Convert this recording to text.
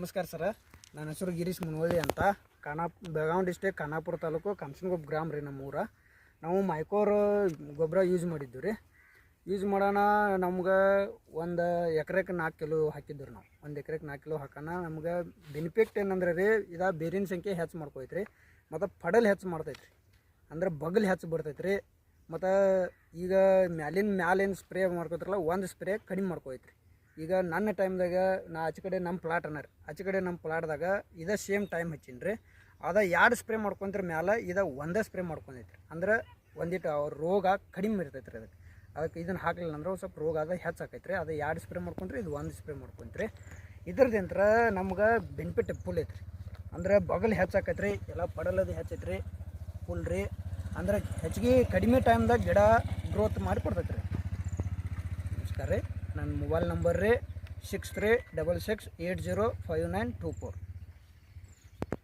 ನಮಸ್ಕಾರ ಸರ್. ನನ್ನ ಹೆಸರು ಗಿರೀಶ್ ಮುನವಳ್ಳಿ ಅಂತ. ಬೆಳಗಾವಿ ಡಿಸ್ಟ್ರಿಕ್ಟ್ ಖಾನಾಪುರ ತಾಲೂಕು ಕಂಸನಗೊಬ್ಬ ಗ್ರಾಮ ರೀ ನಮ್ಮೂರ. ನಾವು ಮೈಕೋರ್ ಗೊಬ್ಬರ ಯೂಸ್ ಮಾಡಿದ್ದು ರೀ. ಯೂಸ್ ಮಾಡೋಣ ನಮ್ಗೆ ಒಂದು ಎಕರೆಗೆ 4 ಕಿಲೋ ಹಾಕಿದ್ರು ನಾವು. ಒಂದು ಎಕರೆಗೆ 4 ಕಿಲೋ ಹಾಕೋಣ ನಮ್ಗೆ ಬೆನಿಫಿಟ್ ಏನಂದ್ರೆ ರೀ, ಇದು ಬೇರಿನ ಸಂಖ್ಯೆ ಹೆಚ್ಚು ಮಾಡ್ಕೊಯ್ತು ರೀ, ಮತ್ತು ಪಡಲ್ ಹೆಚ್ಚು ಮಾಡ್ತೈತೆ ರೀ, ಅಂದ್ರೆ ಬಗಲ್ ಹೆಚ್ಚು ಬರ್ತೈತೆ ರೀ. ಮತ್ತು ಈಗ ಮ್ಯಾಲೇನು ಸ್ಪ್ರೇ ಮಾಡ್ಕೋತಾರಲ್ಲ, ಒಂದು ಸ್ಪ್ರೇ ಕಡಿಮೆ ಮಾಡ್ಕೊಯ್ತು ರೀ. ಈಗ ನನ್ನ ಟೈಮ್ದಾಗ ನಾ ಆಚೆ ಕಡೆ ನಮ್ಮ ಪ್ಲಾಟ್ ಅನ್ನ ರೀ, ಆಚೆ ಕಡೆ ನಮ್ಮ ಪ್ಲಾಟ್ದಾಗ ಇದು ಸೇಮ್ ಟೈಮ್ ಹಚ್ಚೀನಿ ರೀ. ಅದು 2 ಸ್ಪ್ರೇ ಮಾಡ್ಕೊಂತೀರಿ ಮ್ಯಾಲೆ, ಇದು ಒಂದೇ ಸ್ಪ್ರೇ ಮಾಡ್ಕೊಂಡೈತ್ರಿ. ಅಂದ್ರೆ ಒಂದಿಟ್ಟು ಅವ್ರ ರೋಗ ಕಡಿಮೆ ಇರ್ತೈತೆ ರೀ. ಅದಕ್ಕೆ ಇದನ್ನು ಹಾಕಲಿಲ್ಲ ಅಂದ್ರೆ ಸ್ವಲ್ಪ ರೋಗ ಅದು ಹೆಚ್ಚಾಕೈತೆ ರೀ. ಅದು 2 ಸ್ಪ್ರೇ ಮಾಡ್ಕೊಂಡ್ರಿ, ಇದು 1 ಸ್ಪ್ರೇ ಮಾಡ್ಕೊಂತೀರಿ. ಇದ್ರದಿಂತ್ರ ನಮ್ಗೆ ಬೆನಿಫಿಟ್ ಫುಲ್ ಐತ್ರಿ. ಅಂದ್ರೆ ಬಗಲ್ ಹೆಚ್ಚಾಕೈತೆ ರೀ, ಎಲ್ಲ ಪಡಲದು ಹೆಚ್ಚೈತೆ ರೀ ಫುಲ್ ರೀ. ಅಂದ್ರೆ ಹೆಚ್ಚಿಗೆ ಕಡಿಮೆ ಟೈಮ್ದಾಗ ಗಿಡ ಗ್ರೋತ್ ಮಾಡಿ ಕೊಡ್ತೈತೆ ರೀ. ನಮಸ್ಕಾರ ರೀ. ನನ್ನ ಮೊಬೈಲ್ ನಂಬರ್ ರೀ 6366805924.